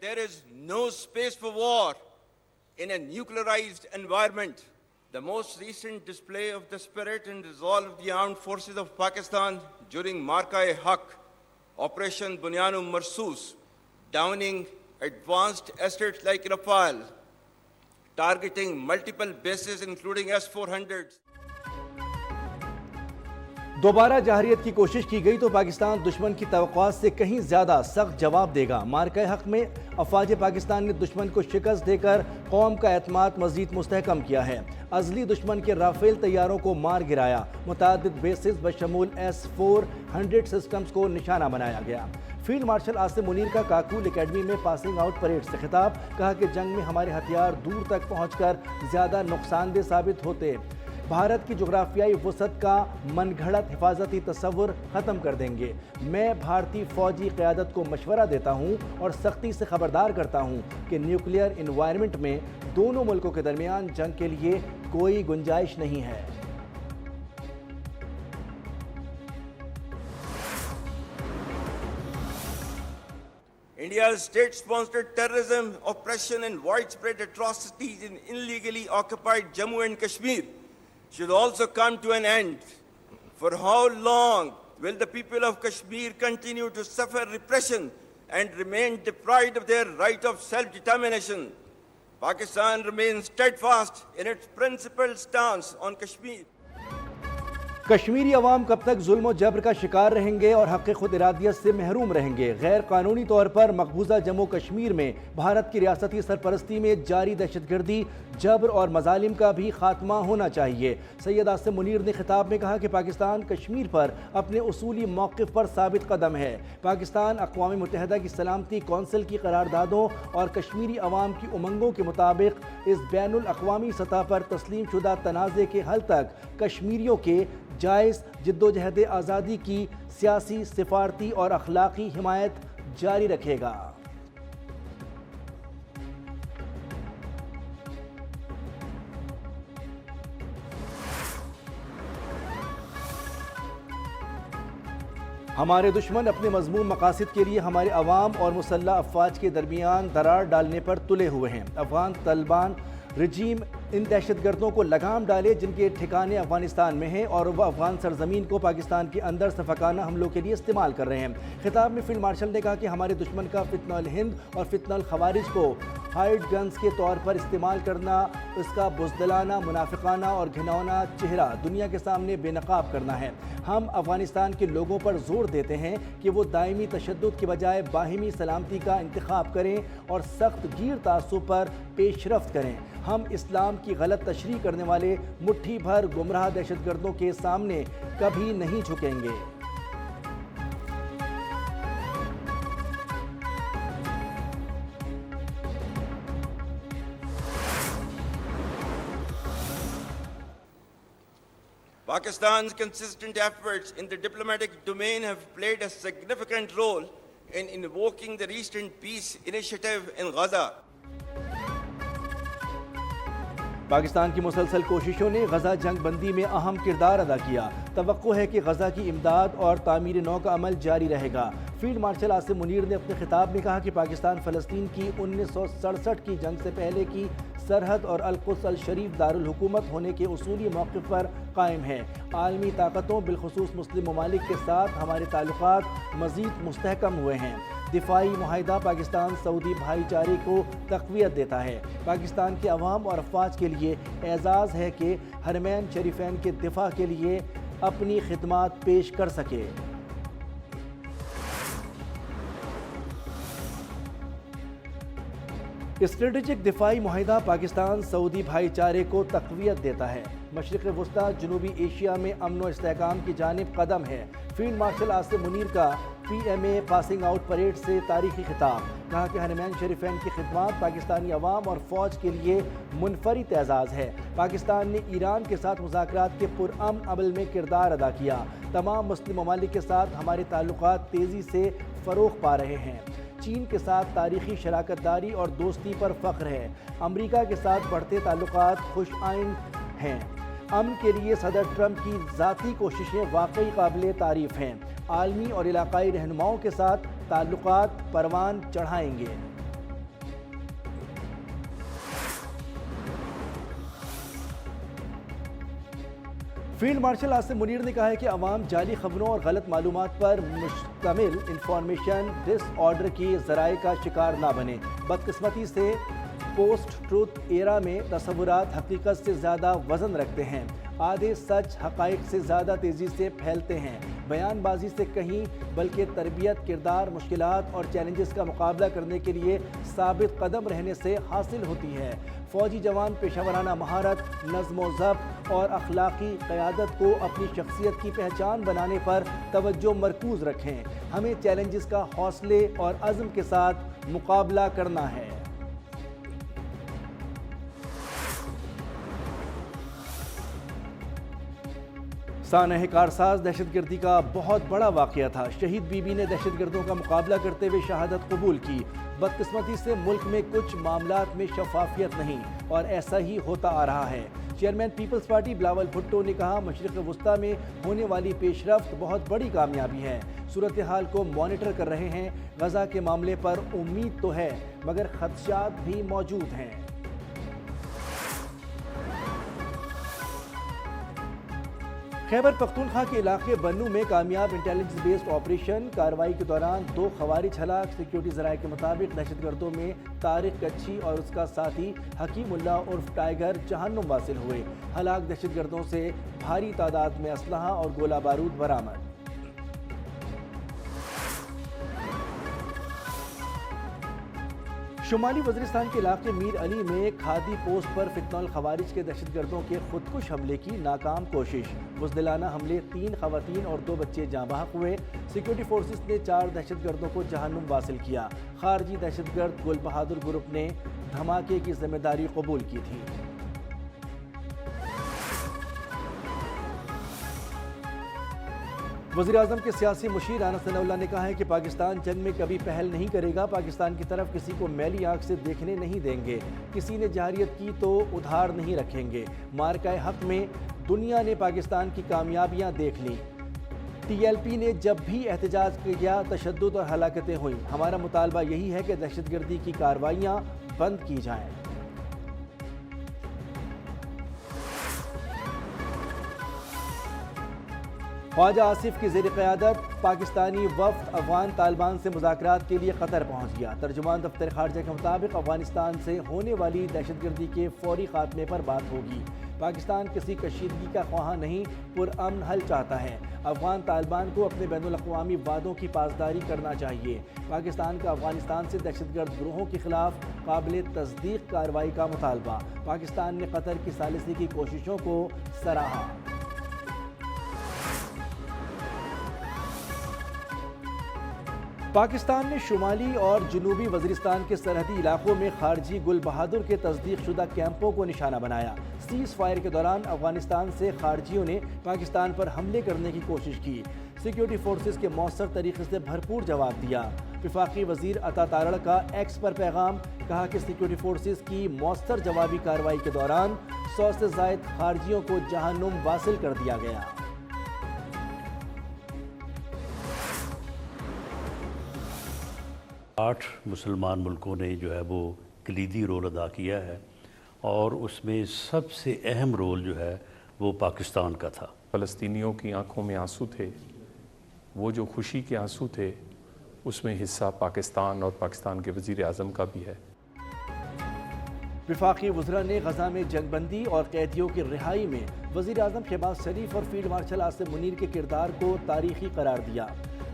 there is no space for war in a nuclearized environment. The most recent display of the spirit and resolve of the armed forces of Pakistan during Marka-e-Haq, Operation Bunyan Marsoos, downing advanced assets like Rafale, targeting multiple bases including S-400s. دوبارہ جارحیت کی کوشش کی گئی تو پاکستان دشمن کی توقعات سے کہیں زیادہ سخت جواب دے گا۔ مارکہ حق میں افواج پاکستان نے دشمن کو شکست دے کر قوم کا اعتماد مزید مستحکم کیا ہے۔ ازلی دشمن کے رافیل طیاروں کو مار گرایا، متعدد بیسز بشمول S-400 سسٹمز کو نشانہ بنایا گیا۔ فیلڈ مارشل عاصم منیر کا کاکول اکیڈمی میں پاسنگ آؤٹ پریڈ سے خطاب، کہا کہ جنگ میں ہمارے ہتھیار دور تک پہنچ کر زیادہ نقصان دہ ثابت ہوتے، بھارت کی جغرافیائی وسعت کا من گھڑت حفاظتی تصور ختم کر دیں گے۔ میں بھارتی فوجی قیادت کو مشورہ دیتا ہوں اور سختی سے خبردار کرتا ہوں کہ نیوکلیئر انوائرمنٹ میں دونوں ملکوں کے درمیان جنگ کے لیے کوئی گنجائش نہیں ہے۔ India's state-sponsored terrorism, oppression and widespread atrocities in illegally occupied Jammu and Kashmir should also come to an end. For how long will the people of Kashmir continue to suffer repression and remain deprived of their right of self-determination? Pakistan remains steadfast in its principled stance on Kashmir. Kashmiri عوام کب تک ظلم و جبر کا شکار رہیں گے اور حق خود ارادیت سے محروم رہیں گے؟ غیر قانونی طور پر مقبوضہ جموں کشمیر میں بھارت کی ریاستی سرپرستی میں جاری دہشت گردی، جبر اور مظالم کا بھی خاتمہ ہونا چاہیے۔ سید عاصم منیر نے خطاب میں کہا کہ پاکستان کشمیر پر اپنے اصولی موقف پر ثابت قدم ہے۔ پاکستان اقوام متحدہ کی سلامتی کونسل کی قراردادوں اور کشمیری عوام کی امنگوں کے مطابق اس بین الاقوامی سطح پر تسلیم شدہ تنازع کے حل تک کشمیریوں کے جائز جدوجہد آزادی کی سیاسی، سفارتی اور اخلاقی حمایت جاری رکھے گا۔ ہمارے دشمن اپنے مضمون مقاصد کے لیے ہمارے عوام اور مسلح افواج کے درمیان درار ڈالنے پر تلے ہوئے ہیں۔ افغان طالبان رجیم ان دہشت گردوں کو لگام ڈالے جن کے ٹھکانے افغانستان میں ہیں اور وہ افغان سرزمین کو پاکستان کے اندر سفاکانہ حملوں کے لیے استعمال کر رہے ہیں۔ خطاب میں فیلڈ مارشل نے کہا کہ ہمارے دشمن کا فتنہ الہند اور فتنہ الخوارج کو ہائیڈ گنز کے طور پر استعمال کرنا، اس کا بزدلانہ، منافقانہ اور گھناؤنا چہرہ دنیا کے سامنے بے نقاب کرنا ہے۔ ہم افغانستان کے لوگوں پر زور دیتے ہیں کہ وہ دائمی تشدد کے بجائے باہمی سلامتی کا انتخاب کریں اور سخت گیر تعصب پر پیش رفت کریں۔ ہم اسلام کی غلط تشریح کرنے والے مٹھی بھر گمراہ دہشت گردوں کے سامنے کبھی نہیں جھکیں گے۔ Pakistan's consistent efforts in the diplomatic domain have played a significant role in invoking the recent peace initiative in Gaza. Pakistan کی مسلسل کوششوں نے غزہ جنگ بندی میں اہم کردار ادا کیا۔ توقع ہے کہ غزہ کی امداد اور تعمیر نو کا عمل جاری رہے گا۔ فیلڈ مارشل عاصم منیر نے اپنے خطاب میں کہا کہ پاکستان فلسطین کی 1967 کی جنگ سے پہلے کی سرحد اور القدس الشریف دارالحکومت ہونے کے اصولی موقف پر قائم ہے۔ عالمی طاقتوں بالخصوص مسلم ممالک کے ساتھ ہمارے تعلقات مزید مستحکم ہوئے ہیں۔ دفاعی معاہدہ پاکستان سعودی بھائی چارے کو تقویت دیتا ہے۔ پاکستان کے عوام اور افواج کے لیے اعزاز ہے کہ حرمین شریفین کے دفاع کے لیے اپنی خدمات پیش کر سکے۔ اسٹریٹجک دفاعی معاہدہ پاکستان سعودی بھائی چارے کو تقویت دیتا ہے۔ مشرق وسطی جنوبی ایشیا میں امن و استحکام کی جانب قدم ہے۔ فیلڈ مارشل عاصم منیر کا PMA پاسنگ آؤٹ پریڈ سے تاریخی خطاب، کہا کہ حرمین شریفین کی خدمات پاکستانی عوام اور فوج کے لیے منفرد اعزاز ہے۔ پاکستان نے ایران کے ساتھ مذاکرات کے پرامن عمل میں کردار ادا کیا۔ تمام مسلم ممالک کے ساتھ ہمارے تعلقات تیزی سے فروغ پا رہے ہیں۔ چین کے ساتھ تاریخی شراکت داری اور دوستی پر فخر ہے۔ امریکہ کے ساتھ بڑھتے تعلقات خوش آئند ہیں۔ امن کے لیے صدر ٹرمپ کی ذاتی کوششیں واقعی قابل تعریف ہیں۔ عالمی اور علاقائی رہنماؤں کے ساتھ تعلقات پروان چڑھائیں گے۔ فیلڈ مارشل آصف منیر نے کہا ہے کہ عوام جعلی خبروں اور غلط معلومات پر مشتمل انفارمیشن ڈس آرڈر کی ذرائع کا شکار نہ بنے. بدقسمتی سے پوسٹ ٹروتھ ایرا میں تصورات حقیقت سے زیادہ وزن رکھتے ہیں. آدھے سچ حقائق سے زیادہ تیزی سے پھیلتے ہیں. بیان بازی سے کہیں بلکہ تربیت، کردار، مشکلات اور چیلنجز کا مقابلہ کرنے کے لیے ثابت قدم رہنے سے حاصل ہوتی ہے. فوجی جوان پیشہ ورانہ مہارت، نظم و ضبط اور اخلاقی قیادت کو اپنی شخصیت کی پہچان بنانے پر توجہ مرکوز رکھیں. ہمیں چیلنجز کا حوصلے اور عزم کے ساتھ مقابلہ کرنا ہے. سانحہ کارساز دہشت گردی کا بہت بڑا واقعہ تھا. شہید بی بی نے دہشت گردوں کا مقابلہ کرتے ہوئے شہادت قبول کی. بدقسمتی سے ملک میں کچھ معاملات میں شفافیت نہیں اور ایسا ہی ہوتا آ رہا ہے. چیئرمین پیپلز پارٹی بلاول بھٹو نے کہا مشرق وسطیٰ میں ہونے والی پیش رفت بہت بڑی کامیابی ہے. صورتحال کو مانیٹر کر رہے ہیں. غزہ کے معاملے پر امید تو ہے مگر خدشات بھی موجود ہیں. خیبر پختونخوا کے علاقے بنو میں کامیاب انٹیلیجنس بیسڈ آپریشن کارروائی کے دوران 2 خوارج ہلاک. سیکیورٹی ذرائع کے مطابق دہشت گردوں میں طارق کچھی اور اس کا ساتھی حکیم اللہ عرف ٹائیگر جہنم واصل ہوئے. ہلاک دہشت گردوں سے بھاری تعداد میں اسلحہ اور گولہ بارود برآمد. شمالی وزیرستان کے علاقے میر علی میں کھادی پوسٹ پر فتنہ الخوارج کے دہشت گردوں کے خودکش حملے کی ناکام کوشش. بزدلانہ حملے 3 خواتین اور 2 بچے جاں بحق ہوئے. سیکیورٹی فورسز نے 4 دہشت گردوں کو جہنم واصل کیا. خارجی دہشت گرد گل بہادر گروپ نے دھماکے کی ذمہ داری قبول کی تھی. وزیراعظم کے سیاسی مشیر انس ثناء اللہ نے کہا ہے کہ پاکستان جنگ میں کبھی پہل نہیں کرے گا. پاکستان کی طرف کسی کو میلی آنکھ سے دیکھنے نہیں دیں گے. کسی نے جارحیت کی تو ادھار نہیں رکھیں گے. مارکہ حق میں دنیا نے پاکستان کی کامیابیاں دیکھ لیں. ٹی ایل پی نے جب بھی احتجاج کیا تشدد اور ہلاکتیں ہوئیں. ہمارا مطالبہ یہی ہے کہ دہشت گردی کی کارروائیاں بند کی جائیں. خواجہ آصف کی زیر قیادت پاکستانی وفد افغان طالبان سے مذاکرات کے لیے قطر پہنچ گیا. ترجمان دفتر خارجہ کے مطابق افغانستان سے ہونے والی دہشت گردی کے فوری خاتمے پر بات ہوگی. پاکستان کسی کشیدگی کا خواہاں نہیں، پرامن حل چاہتا ہے. افغان طالبان کو اپنے بین الاقوامی وعدوں کی پاسداری کرنا چاہیے. پاکستان کا افغانستان سے دہشت گرد گروہوں کے خلاف قابل تصدیق کارروائی کا مطالبہ. پاکستان نے قطر کی ثالثی کی کوششوں کو سراہا. پاکستان نے شمالی اور جنوبی وزیرستان کے سرحدی علاقوں میں خارجی گل بہادر کے تصدیق شدہ کیمپوں کو نشانہ بنایا. سیز فائر کے دوران افغانستان سے خارجیوں نے پاکستان پر حملے کرنے کی کوشش کی. سیکیورٹی فورسز کے مؤثر طریقے سے بھرپور جواب دیا. وفاقی وزیر عطا تارڑ کا ایکس پر پیغام، کہا کہ سیکیورٹی فورسز کی مؤثر جوابی کارروائی کے دوران 100 سے زائد خارجیوں کو جہنم واصل کر دیا گیا. 8 مسلمان ملکوں نے جو ہے وہ کلیدی رول ادا کیا ہے اور اس میں سب سے اہم رول جو ہے وہ پاکستان کا تھا. فلسطینیوں کی آنکھوں میں آنسو تھے. وہ جو خوشی کے آنسو تھے اس میں حصہ پاکستان اور پاکستان کے وزیر اعظم کا بھی ہے. وفاقی وزراء نے غزہ میں جنگ بندی اور قیدیوں کی رہائی میں وزیر اعظم شہباز شریف اور فیلڈ مارشل آصف منیر کے کردار کو تاریخی قرار دیا.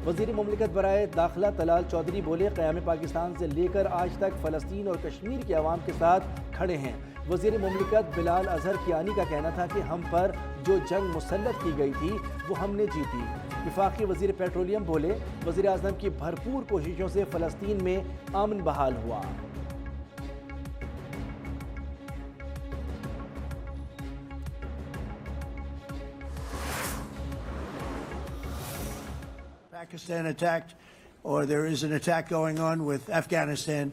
وزیر مملکت برائے داخلہ طلال چودھری بولے قیام پاکستان سے لے کر آج تک فلسطین اور کشمیر کے عوام کے ساتھ کھڑے ہیں. وزیر مملکت بلال اظہر کیانی کا کہنا تھا کہ ہم پر جو جنگ مسلط کی گئی تھی وہ ہم نے جیتی. وفاقی وزیر پیٹرولیم بولے وزیر اعظم کی بھرپور کوششوں سے فلسطین میں امن بحال ہوا. Pakistan attacked, or there is an attack going on with Afghanistan.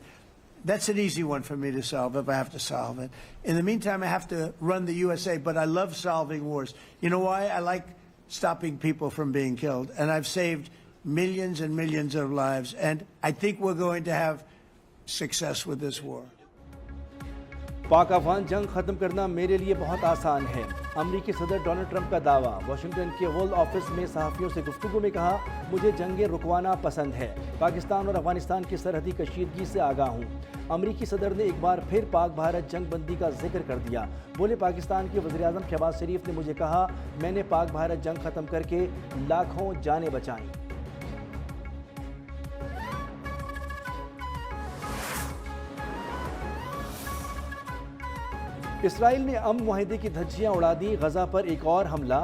That's an easy one for me to solve if I have to solve it. In the meantime, I have to run the USA, but I love solving wars. You know why? I like stopping people from being killed, and I've saved millions and millions of lives, and I think we're going to have success with this war. Pak Afghan جنگ ختم کرنا میرے لیے بہت آسان ہے، امریکی صدر ڈونلڈ ٹرمپ کا دعویٰ۔ واشنگٹن کے اوول آفس میں صحافیوں سے گفتگو میں کہا، مجھے جنگیں رکوانا پسند ہے، پاکستان اور افغانستان کی سرحدی کشیدگی سے آگاہ ہوں۔ امریکی صدر نے ایک بار پھر پاک بھارت جنگ بندی کا ذکر کر دیا، بولے پاکستان کے وزیراعظم شہباز شریف نے مجھے کہا، میں نے پاک بھارت جنگ ختم کر کے لاکھوں جانیں بچائیں۔ اسرائیل نے امن معاہدے کی دھجیاں اڑا دی، غزہ پر ایک اور حملہ،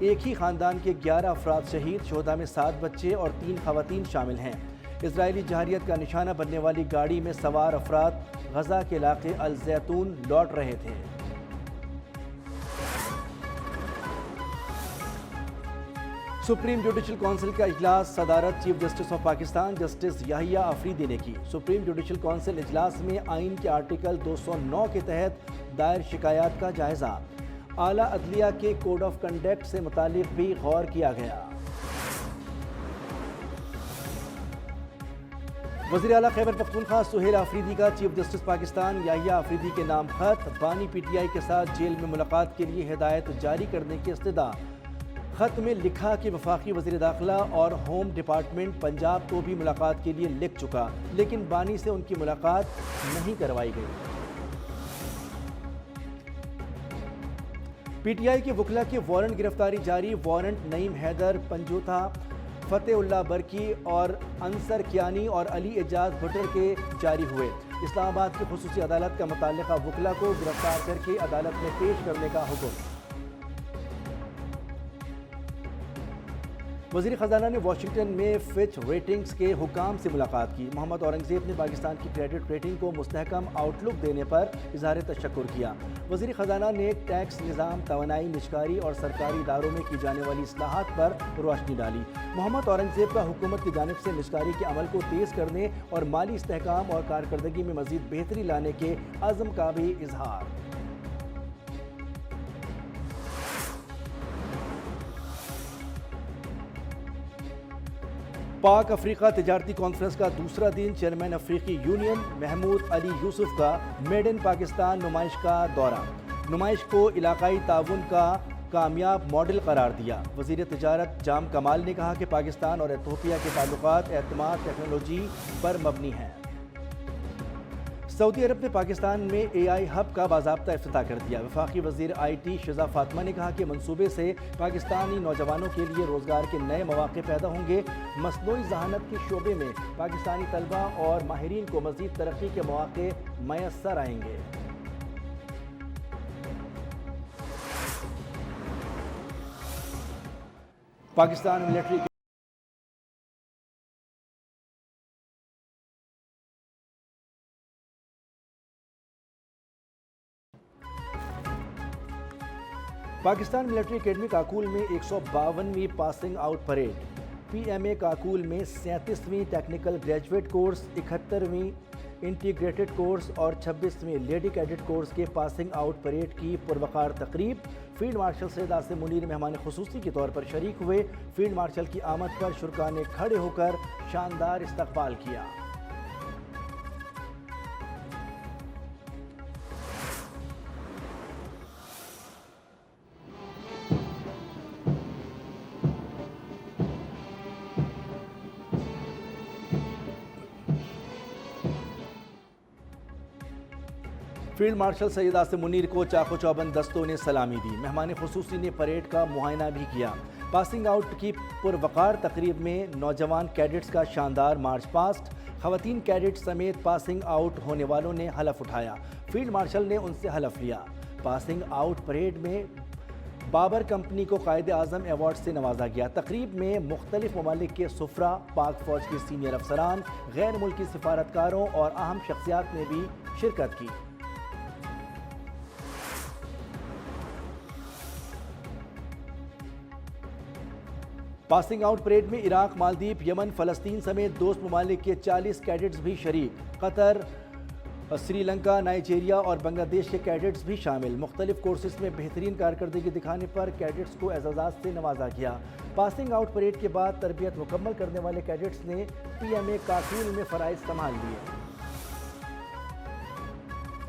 ایک ہی خاندان کے 11 افراد شہید، شہداء میں 7 بچے اور 3 خواتین شامل ہیں۔ اسرائیلی جارحیت کا نشانہ بننے والی گاڑی میں سوار افراد غزہ کے علاقے الزیتون لوٹ رہے تھے۔ سپریم جوڈیشل کونسل کا اجلاس صدارت chief justice of Pakistan justice Yahya Afridi نے کی۔ سپریم جوڈیشل کونسل اجلاس میں آئین کے آرٹیکل 209 کے تحت دائر شکایات کا جائزہ، اعلیٰ عدلیہ کے کوڈ آف کنڈکٹ سے متعلق بھی غور کیا گیا۔ وزیر اعلیٰ خیبر پختونخوا سہیل آفریدی کا چیف جسٹس پاکستان یحییٰ آفریدی کے نام خط، بانی پی ٹی آئی کے ساتھ جیل میں ملاقات کے لیے ہدایت جاری کرنے کی استدعا۔ خط میں لکھا کہ وفاقی وزیر داخلہ اور ہوم ڈپارٹمنٹ پنجاب کو بھی ملاقات کے لیے لکھ چکا، لیکن بانی سے ان کی ملاقات نہیں کروائی گئی۔ پی ٹی آئی کے وکلاء کی وارنٹ گرفتاری جاری، وارنٹ نعیم حیدر پنجوتھا، فتح اللہ برکی اور انصر کیانی اور علی اعجاز بھٹر کے جاری ہوئے۔ اسلام آباد کی خصوصی عدالت کا متعلقہ وکلاء کو گرفتار کر کے عدالت میں پیش کرنے کا حکم۔ وزیر خزانہ نے واشنگٹن میں فچ ریٹنگز کے حکام سے ملاقات کی۔ محمد اورنگزیب نے پاکستان کی کریڈٹ ریٹنگ کو مستحکم آؤٹ لک دینے پر اظہار تشکر کیا۔ وزیر خزانہ نے ٹیکس نظام، توانائی، نجکاری اور سرکاری اداروں میں کی جانے والی اصلاحات پر روشنی ڈالی۔ محمد اورنگزیب کا حکومت کی جانب سے نجکاری کے عمل کو تیز کرنے اور مالی استحکام اور کارکردگی میں مزید بہتری لانے کے عزم کا بھی اظہار۔ پاک افریقہ تجارتی کانفرنس کا دوسرا دن، چیئرمین افریقی یونین محمود علی یوسف کا میڈ ان پاکستان نمائش کا دورہ، نمائش کو علاقائی تعاون کا کامیاب ماڈل قرار دیا۔ وزیر تجارت جام کمال نے کہا کہ پاکستان اور ایتھوپیا کے تعلقات اعتماد، ٹیکنالوجی پر مبنی ہیں۔ سعودی عرب نے پاکستان میں اے آئی ہب کا باضابطہ افتتاح کر دیا۔ وفاقی وزیر آئی ٹی شزا فاطمہ نے کہا کہ منصوبے سے پاکستانی نوجوانوں کے لیے روزگار کے نئے مواقع پیدا ہوں گے۔ مصنوعی ذہانت کے شعبے میں پاکستانی طلبہ اور ماہرین کو مزید ترقی کے مواقع میسر آئیں گے۔ Pakistan military Pakistan military academy Kakul میں 152ویں passing out parade, P M A Kakul میں 37ویں ٹیکنیکل گریجویٹ کورس، 71ویں انٹیگریٹڈ کورس اور 26ویں لیڈی کیڈٹ کورس کے پاسنگ آؤٹ پریڈ کی پروقار تقریب۔ فیلڈ مارشل سید عاصم منیر مہمان خصوصی کے طور پر شریک ہوئے۔ فیلڈ مارشل کی آمد پر شرکاء نے کھڑے ہو کر شاندار استقبال کیا۔ فیلڈ مارشل سید عاصم منیر کو چاق و چوبند دستوں نے سلامی دی۔ مہمان خصوصی نے پریڈ کا معائنہ بھی کیا۔ پاسنگ آؤٹ کی پروقار تقریب میں نوجوان کیڈٹس کا شاندار مارچ پاسٹ، خواتین کیڈٹ سمیت پاسنگ آؤٹ ہونے والوں نے حلف اٹھایا۔ فیلڈ مارشل نے ان سے حلف لیا۔ پاسنگ آؤٹ پریڈ میں بابر کمپنی کو قائد اعظم ایوارڈ سے نوازا گیا۔ تقریب میں مختلف ممالک کے سفراء، پاک فوج کے سینئر افسران، غیر ملکی سفارتکاروں اور اہم شخصیات نے بھی شرکت کی۔ پاسنگ آؤٹ پریڈ میں عراق، مالدیپ، یمن، فلسطین سمیت دوست ممالک کے 40 کیڈٹس بھی شریک۔ قطر، سری لنکا، نائجیریا اور بنگلہ دیش کے کیڈٹس بھی شامل۔ مختلف کورسز میں بہترین کارکردگی دکھانے پر کیڈٹس کو اعزازات سے نوازا گیا۔ پاسنگ آؤٹ پریڈ کے بعد تربیت مکمل کرنے والے کیڈٹس نے پی ایم اے کاکول میں فرائض سنبھال لیے۔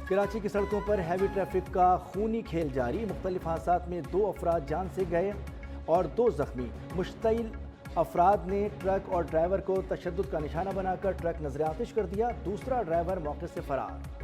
کراچی کی سڑکوں پر ہیوی ٹریفک کا خونی کھیل جاری، مختلف حادثات میں 2 افراد جان سے گئے اور 2 زخمی۔ مشتعل افراد نے ٹرک اور ڈرائیور کو تشدد کا نشانہ بنا کر ٹرک نظر آتش کر دیا، دوسرا ڈرائیور موقع سے فرار۔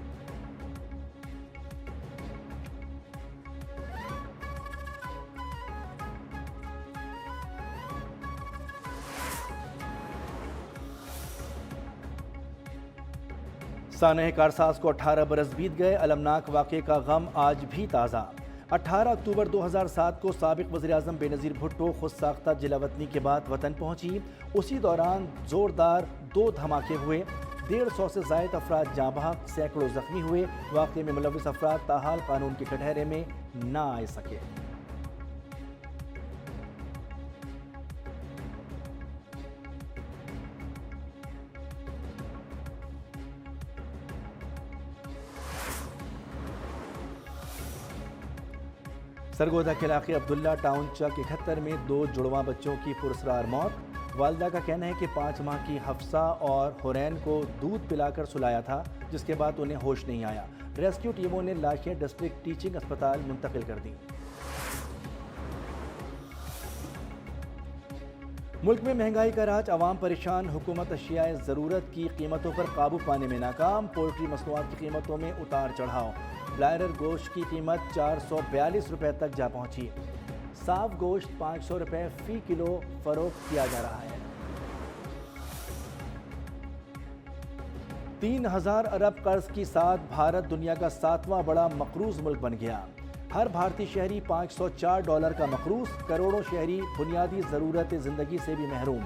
سانحہ کارساز کو 18 برس بیت گئے، المناک واقعے کا غم آج بھی تازہ۔ 18 اکتوبر 2007 کو سابق وزیراعظم بے نظیر بھٹو خود ساختہ جلا وطنی کے بعد وطن پہنچی۔ اسی دوران زوردار 2 دھماکے ہوئے، 150 سے زائد افراد جاں بحق، سینکڑوں زخمی ہوئے۔ واقعے میں ملوث افراد تاحال قانون کے کٹہرے میں نہ آ سکے۔ سرگودا کے علاقے عبداللہ ٹاؤن چک 71 میں 2 جڑواں بچوں کی پراسرار موت۔ والدہ کا کہنا ہے کہ 5 ماہ کی حفصہ اور حورین کو دودھ پلا کر سلایا تھا، جس کے بعد انہیں ہوش نہیں آیا۔ ریسکیو ٹیموں نے لاشیں ڈسٹرکٹ ٹیچنگ اسپتال منتقل کر دیں۔ ملک میں مہنگائی کا راج، عوام پریشان، حکومت اشیاء ضرورت کی قیمتوں پر قابو پانے میں ناکام، پولٹری مصنوعات کی قیمتوں میں اتار چڑھاؤ۔ بلائرر گوشت کی قیمت 442 روپے تک جا پہنچی، صاف گوشت 500 روپے فی کلو فروخت کیا جا رہا ہے۔ 3000 ارب قرض کی ساتھ بھارت دنیا کا 7واں بڑا مقروض ملک بن گیا۔ ہر بھارتی شہری $504 کا مقروض، کروڑوں شہری بنیادی ضرورت زندگی سے بھی محروم۔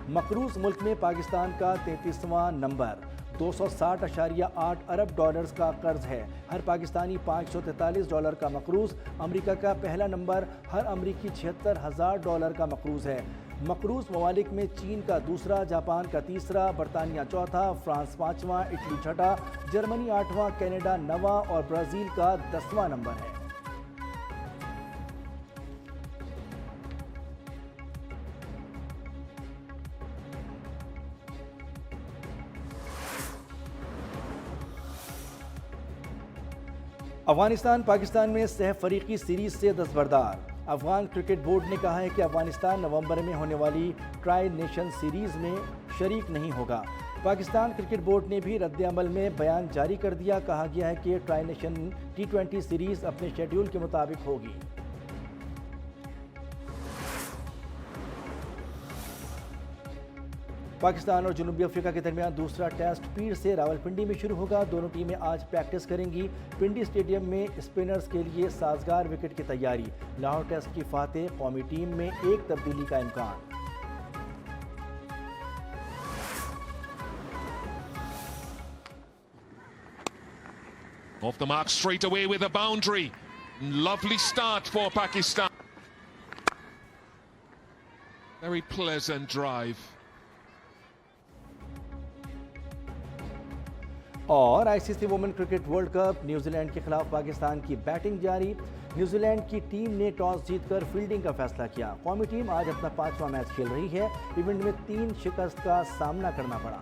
مقروض ملک میں پاکستان کا 33واں نمبر، $260.8 ارب کا قرض ہے۔ ہر پاکستانی $543 کا مقروض۔ امریکہ کا پہلا نمبر، ہر امریکی $76,000 کا مقروض ہے۔ مقروض ممالک میں چین کا دوسرا، جاپان کا تیسرا، برطانیہ چوتھا، فرانس 5واں، اٹلی چھٹا، جرمنی 8واں، کینیڈا 9واں اور برازیل کا 10واں نمبر ہے۔ افغانستان پاکستان میں سہ فریقی سیریز سے دستبردار۔ افغان کرکٹ بورڈ نے کہا ہے کہ افغانستان نومبر میں ہونے والی ٹرائی نیشن سیریز میں شریک نہیں ہوگا۔ پاکستان کرکٹ بورڈ نے بھی رد عمل میں بیان جاری کر دیا، کہا گیا ہے کہ ٹرائی نیشن T20 سیریز اپنے شیڈیول کے مطابق ہوگی۔ پاکستان اور جنوبی افریقہ کے درمیان دوسرا ٹیسٹ پیر سے راولپنڈی میں شروع ہوگا۔ دونوں ٹیمیں آج پریکٹس کریں گی۔ پنڈی اسٹیڈیم میں اسپنرز کے لیے سازگار وکٹ کی تیاری۔ لاہور ٹیسٹ کی فاتح قومی ٹیم میں 1 تبدیلی کا امکان۔ Off the mark straight away with a boundary. Lovely start for Pakistan. Very pleasant drive. اور ICC women cricket world cup, New Zealand کے خلاف پاکستان کی بیٹنگ جاری۔ نیوزی لینڈ کی ٹیم نے ٹاس جیت کر فیلڈنگ کا فیصلہ کیا۔ قومی ٹیم آج اپنا 5واں میچ کھیل رہی ہے۔ ایونٹ میں 3 شکست کا سامنا کرنا پڑا۔